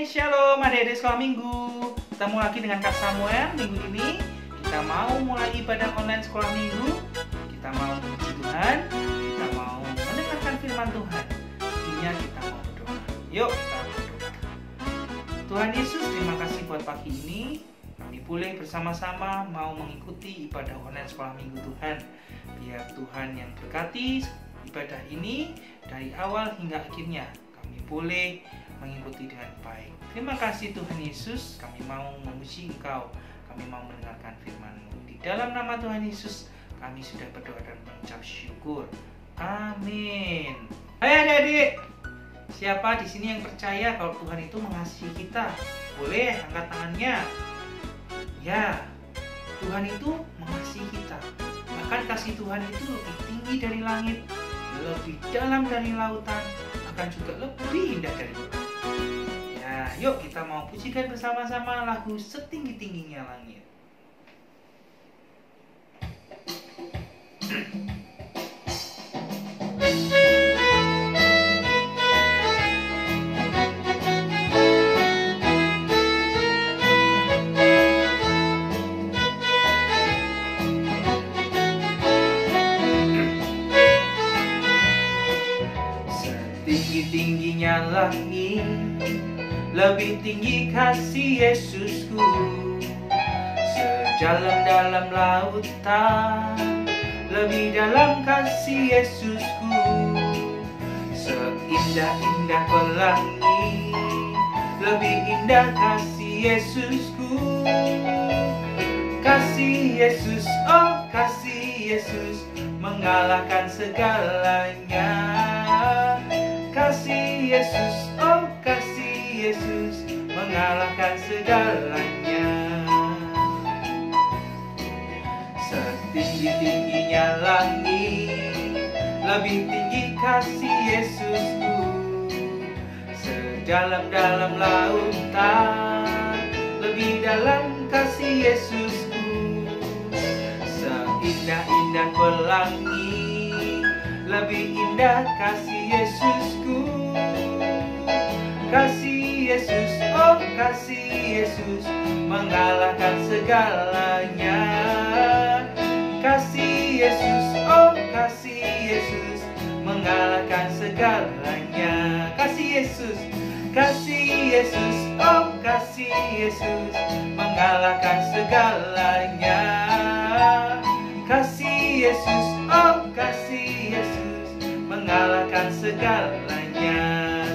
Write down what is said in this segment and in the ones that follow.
Shalom adik-adik sekolah minggu. Ketemu lagi dengan Kak Samuel. Minggu ini kita mau mulai ibadah online sekolah minggu. Kita mau memuji Tuhan, kita mau mendengarkan firman Tuhan. Intinya kita mau berdoa. Yuk kita berdoa. Tuhan Yesus, terima kasih buat pagi ini. Kami boleh bersama-sama mau mengikuti ibadah online sekolah minggu Tuhan. Biar Tuhan yang berkati ibadah ini dari awal hingga akhirnya. Kami boleh mengikuti dengan baik. Terima kasih Tuhan Yesus, kami mau memuji Engkau, kami mau mendengarkan firman-Mu. Di dalam nama Tuhan Yesus, kami sudah berdoa dan mengucap syukur. Amin. Hai adik-adik, siapa di sini yang percaya kalau Tuhan itu mengasihi kita? Boleh angkat tangannya. Ya, Tuhan itu mengasihi kita. Bahkan kasih Tuhan itu lebih tinggi dari langit, lebih dalam dari lautan, bahkan juga lebih indah dari bulan. Ya, yuk kita mau pujikan bersama-sama lagu Setinggi-tingginya Langit. Setinggi-tingginya langit, lebih tinggi kasih Yesusku. Sedalam-dalam lautan, lebih dalam kasih Yesusku. Seindah-indah pelangi, lebih indah kasih Yesusku. Kasih Yesus, oh kasih Yesus, mengalahkan segalanya. Kasih Yesus, oh kasih Yesus, mengalahkan segalanya. Setinggi-tingginya langit, lebih tinggi kasih Yesusku. Sedalam-dalam lautan, lebih dalam kasih Yesusku. Seindah-indah pelangi, lebih indah kasih Yesusku. Kasih Yesus, oh kasih Yesus, mengalahkan segalanya. Kasih Yesus, oh kasih Yesus, mengalahkan segalanya. Kasih Yesus, oh kasih Yesus, mengalahkan segalanya. Kasih Yesus, oh kasih Yesus, mengalahkan segalanya.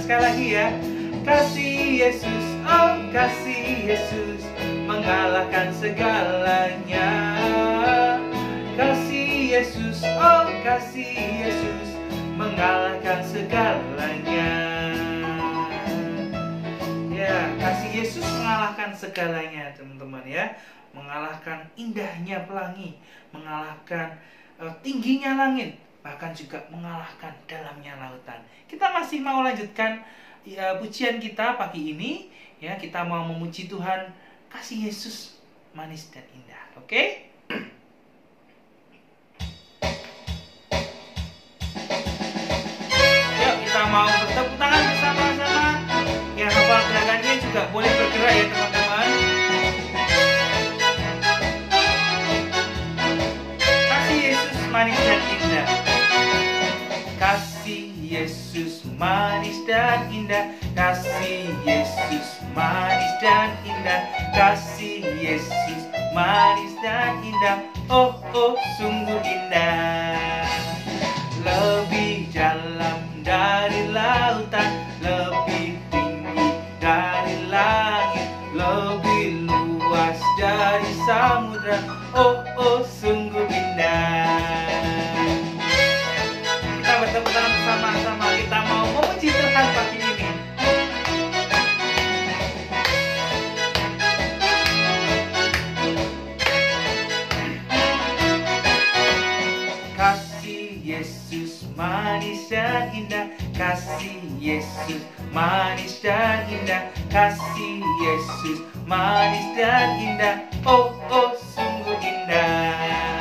Sekali lagi ya. Kasih Yesus, oh kasih Yesus, mengalahkan segalanya. Kasih Yesus, oh kasih Yesus, mengalahkan segalanya. Ya, kasih Yesus mengalahkan segalanya, teman-teman ya. Mengalahkan indahnya pelangi, mengalahkan tingginya langit, bahkan juga mengalahkan dalamnya lautan. Kita masih mau lanjutkan pujian kita pagi ini ya. Kita mau memuji Tuhan, kasih Yesus manis dan indah. Oke? Yuk kita mau bertepuk tangan bersama-sama. Yang hafal gerakannya juga boleh bergerak ya teman-teman. Kasih Yesus manis dan indah. Kasih Yesus manis dan indah, kasih Yesus manis dan indah, kasih Yesus manis dan indah, oh oh sungguh indah. Lebih dalam dari lautan, lebih tinggi dari langit, lebih luas dari samudra, oh oh sungguh indah. Bertepuk tangan bersama-sama, kita mau memuji Tuhan pagi ini. Kasih Yesus manis dan indah, kasih Yesus manis dan indah, kasih Yesus manis dan indah, oh oh sungguh indah.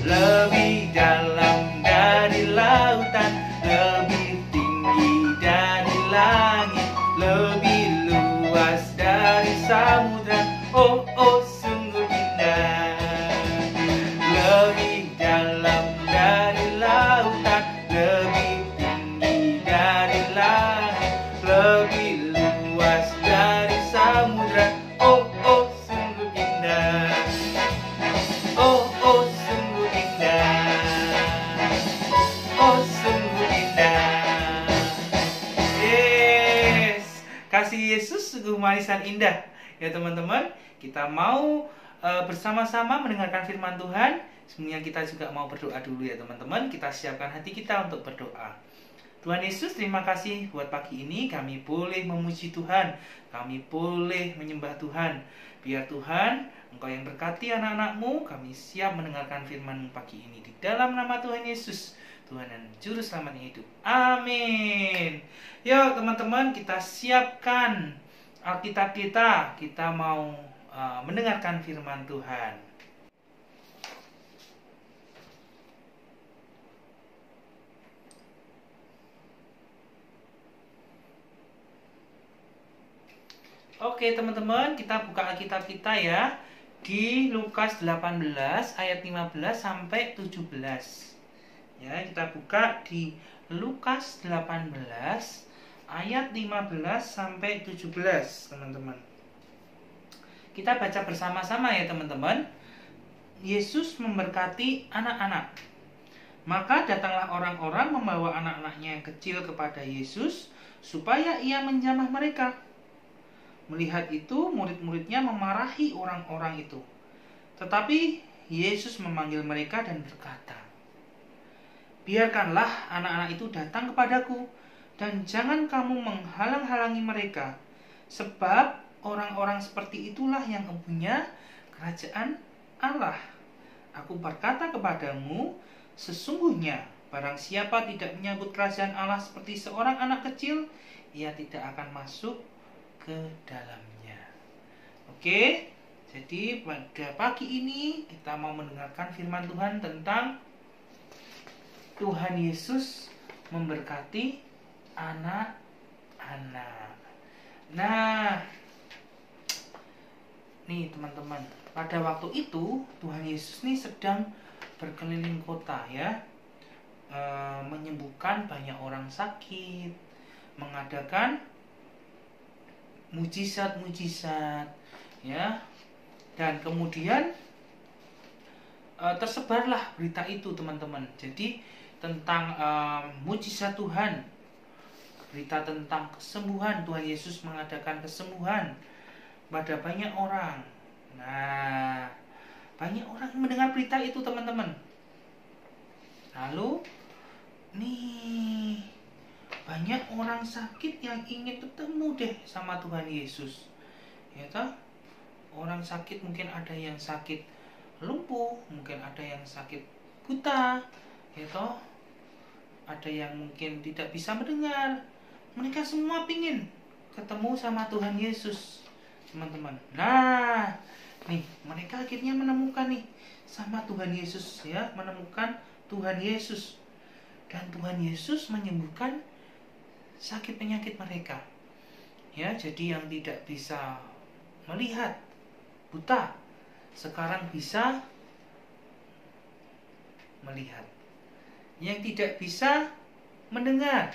Lebih dalam dari lautan, lebih tinggi dari langit, lebih luas samudra. Oh, oh, sungguh indah. Lebih dalam dari lautan, lebih tinggi dari langit, lebih luas dari samudra. Oh, oh, sungguh indah. Oh, oh, sungguh indah. Oh, sungguh indah. Yes, kasih Yesus sungguh manis dan indah. Ya teman-teman, kita mau bersama-sama mendengarkan firman Tuhan. Sebenarnya kita juga mau berdoa dulu ya teman-teman. Kita siapkan hati kita untuk berdoa. Tuhan Yesus, terima kasih buat pagi ini kami boleh memuji Tuhan, kami boleh menyembah Tuhan. Biar Tuhan, Engkau yang berkati anak-anak-Mu, kami siap mendengarkan firman-Mu pagi ini. Di dalam nama Tuhan Yesus, Tuhan dan Juru Selamat yang hidup. Amin. Yuk teman-teman, kita siapkan Alkitab kita. Kita mau mendengarkan firman Tuhan. Oke teman-teman, kita buka Alkitab kita ya di Lukas 18 ayat 15 sampai 17. Ya, kita buka di Lukas 18 ayat 15 sampai 17, teman-teman. Kita baca bersama-sama ya, teman-teman. Yesus memberkati anak-anak. Maka datanglah orang-orang membawa anak-anaknya yang kecil kepada Yesus supaya ia menjamah mereka. Melihat itu, murid-muridnya memarahi orang-orang itu. Tetapi Yesus memanggil mereka dan berkata, "Biarkanlah anak-anak itu datang kepadaku, dan jangan kamu menghalang-halangi mereka, sebab orang-orang seperti itulah yang mempunyai kerajaan Allah. Aku berkata kepadamu, sesungguhnya barang siapa tidak menyambut kerajaan Allah seperti seorang anak kecil, ia tidak akan masuk ke dalamnya." Oke, jadi pada pagi ini kita mau mendengarkan firman Tuhan tentang Tuhan Yesus memberkati anak-anak. Nah, nih teman-teman, pada waktu itu Tuhan Yesus nih sedang berkeliling kota ya, menyembuhkan banyak orang sakit, mengadakan mujizat-mujizat ya, dan kemudian tersebarlah berita itu teman-teman. Jadi tentang mujizat Tuhan, berita tentang kesembuhan. Tuhan Yesus mengadakan kesembuhan pada banyak orang. Nah, banyak orang mendengar berita itu teman-teman. Lalu nih, banyak orang sakit yang ingin ketemu deh sama Tuhan Yesus. Ya toh? Orang sakit, mungkin ada yang sakit lumpuh, mungkin ada yang sakit buta, ya toh? Ada yang mungkin tidak bisa mendengar. Mereka semua pingin ketemu sama Tuhan Yesus, teman-teman. Nah, nih mereka akhirnya menemukan nih sama Tuhan Yesus ya, menemukan Tuhan Yesus. Dan Tuhan Yesus menyembuhkan sakit penyakit mereka. Ya, jadi yang tidak bisa melihat, buta, sekarang bisa melihat. Yang tidak bisa mendengar,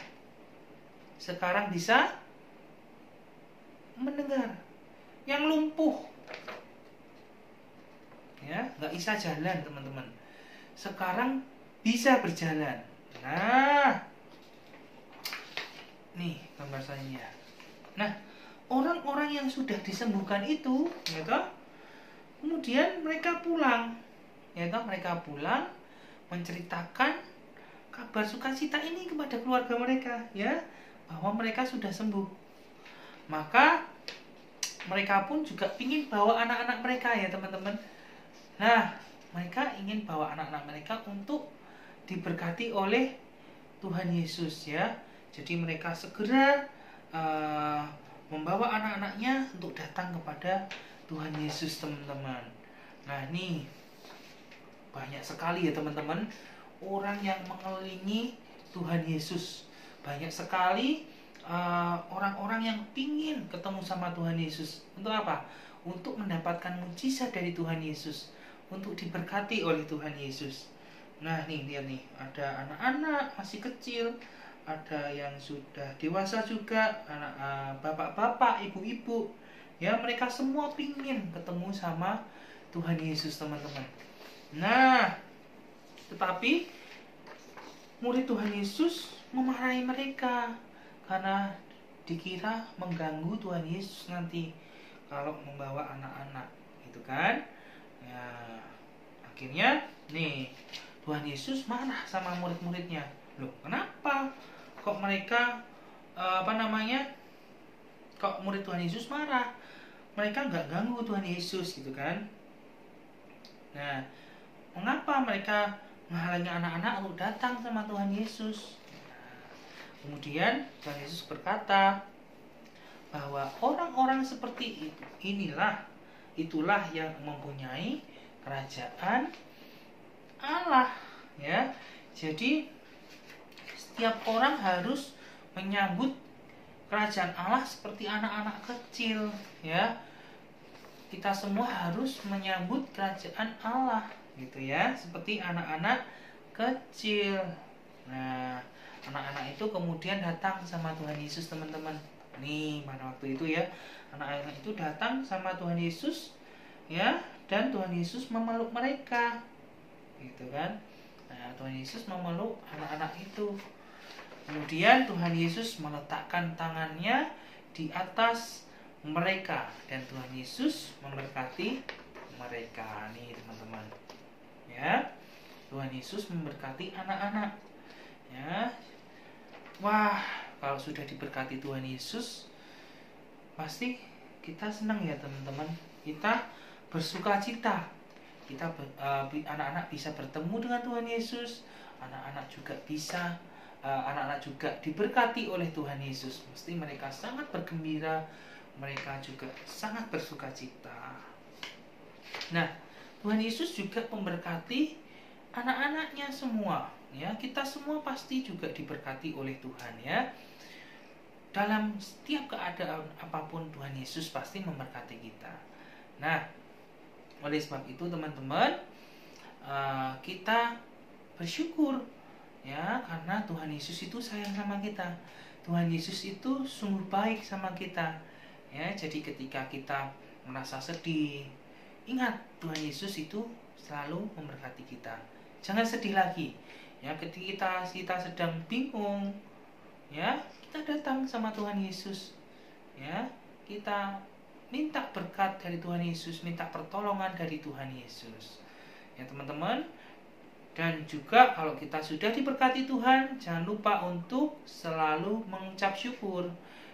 sekarang bisa mendengar. Yang lumpuh, ya, nggak bisa jalan teman-teman, sekarang bisa berjalan. Nah, nih gambar saya. Nah, orang-orang yang sudah disembuhkan itu, ya toh, kemudian mereka pulang, ya toh, mereka pulang menceritakan kabar sukacita ini kepada keluarga mereka, ya, bahwa mereka sudah sembuh. Maka mereka pun juga ingin bawa anak-anak mereka ya teman-teman. Nah, mereka ingin bawa anak-anak mereka untuk diberkati oleh Tuhan Yesus ya. Jadi mereka segera membawa anak-anaknya untuk datang kepada Tuhan Yesus teman-teman. Nah nih, banyak sekali ya teman-teman orang yang mengelilingi Tuhan Yesus. Banyak sekali orang-orang yang pingin ketemu sama Tuhan Yesus. Untuk apa? Untuk mendapatkan mujizat dari Tuhan Yesus, untuk diberkati oleh Tuhan Yesus. Nah nih, lihat nih, ada anak-anak masih kecil, ada yang sudah dewasa juga, anak bapak-bapak, ibu-ibu. Ya, mereka semua pingin ketemu sama Tuhan Yesus, teman-teman. Nah, tetapi murid Tuhan Yesus memarahi mereka karena dikira mengganggu Tuhan Yesus nanti kalau membawa anak-anak, gitu kan? Ya, akhirnya nih Tuhan Yesus marah sama murid-muridnya. Loh, kenapa? Kok mereka kok murid Tuhan Yesus marah? Mereka nggak ganggu Tuhan Yesus, gitu kan? Nah, mengapa mereka menghalangi anak-anak untuk datang sama Tuhan Yesus? Kemudian Tuhan Yesus berkata bahwa orang-orang seperti itulah yang mempunyai kerajaan Allah, ya. Jadi setiap orang harus menyambut kerajaan Allah seperti anak-anak kecil, ya. Kita semua harus menyambut kerajaan Allah, gitu ya, seperti anak-anak kecil. Nah, anak-anak itu kemudian datang sama Tuhan Yesus, teman-teman. Nih, pada waktu itu ya, anak-anak itu datang sama Tuhan Yesus, ya, dan Tuhan Yesus memeluk mereka, gitu kan. Nah, Tuhan Yesus memeluk anak-anak itu. Kemudian Tuhan Yesus meletakkan tangannya di atas mereka dan Tuhan Yesus memberkati mereka. Nih, teman-teman, ya, Tuhan Yesus memberkati anak-anak, ya. Wah, kalau sudah diberkati Tuhan Yesus, pasti kita senang ya, teman-teman. Kita bersuka cita. Anak-anak bisa bertemu dengan Tuhan Yesus. Anak-anak juga diberkati oleh Tuhan Yesus. Mesti mereka sangat bergembira. Mereka juga sangat bersuka cita. Nah, Tuhan Yesus juga memberkati anak-anaknya semua, ya. Kita semua pasti juga diberkati oleh Tuhan, ya. Dalam setiap keadaan apapun Tuhan Yesus pasti memberkati kita. Nah, oleh sebab itu, teman-teman, kita bersyukur, ya, karena Tuhan Yesus itu sayang sama kita. Tuhan Yesus itu sungguh baik sama kita, ya. Jadi ketika kita merasa sedih, ingat Tuhan Yesus itu selalu memberkati kita. Jangan sedih lagi, ya. Ketika kita sedang bingung, ya, kita datang sama Tuhan Yesus, ya. Kita minta berkat dari Tuhan Yesus, minta pertolongan dari Tuhan Yesus, ya, teman-teman. Dan juga kalau kita sudah diberkati Tuhan, jangan lupa untuk selalu mengucap syukur,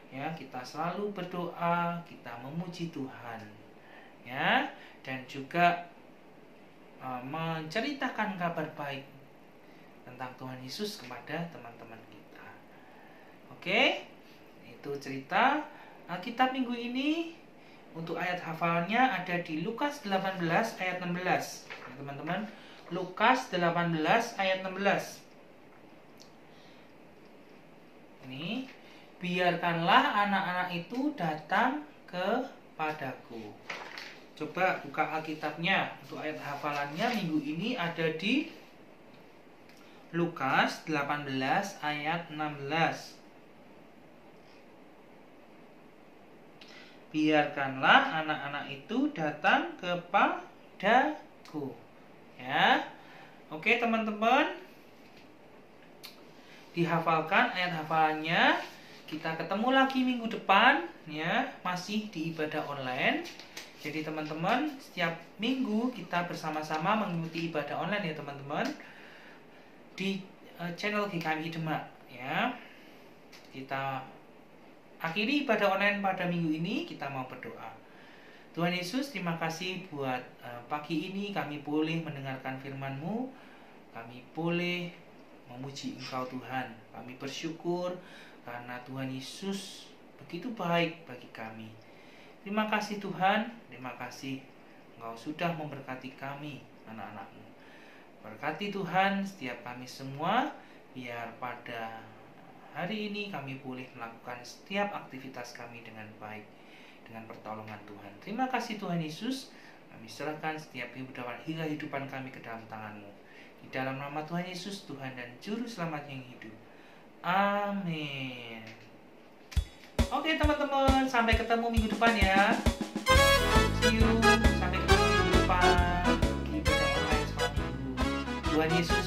ya. Kita selalu berdoa, kita memuji Tuhan, ya, dan juga menceritakan kabar baik tentang Tuhan Yesus kepada teman-teman kita. Oke, itu cerita Alkitab minggu ini. Untuk ayat hafalannya ada di Lukas 18 ayat 16, ya, teman-teman. Lukas 18 ayat 16. Ini, biarkanlah anak-anak itu datang kepadaku. Coba buka Alkitabnya. Untuk ayat hafalannya minggu ini ada di Lukas 18 ayat 16. Biarkanlah anak-anak itu datang kepadaku, ya. Oke, teman-teman, dihafalkan ayat hafalannya. Kita ketemu lagi minggu depan, ya, masih di ibadah online. Jadi teman-teman, setiap minggu kita bersama-sama mengikuti ibadah online, ya, teman-teman, di channel GKMI Demak, ya. Kita akhiri ibadah online pada minggu ini. Kita mau berdoa. Tuhan Yesus, terima kasih buat pagi ini kami boleh mendengarkan firman-Mu. Kami boleh memuji Engkau, Tuhan. Kami bersyukur karena Tuhan Yesus begitu baik bagi kami. Terima kasih, Tuhan. Terima kasih Engkau sudah memberkati kami, anak-anak-Mu. Berkati Tuhan setiap kami semua, biar pada hari ini kami boleh melakukan setiap aktivitas kami dengan baik, dengan pertolongan Tuhan. Terima kasih Tuhan Yesus. Kami serahkan setiap kehidupan kami ke dalam tangan-Mu. Di dalam nama Tuhan Yesus, Tuhan dan Juru Selamat yang hidup. Amin. Oke teman-teman, sampai ketemu minggu depan ya. See you. Sampai ketemu minggu depan di ibadah online sekolah minggu. Tuhan Yesus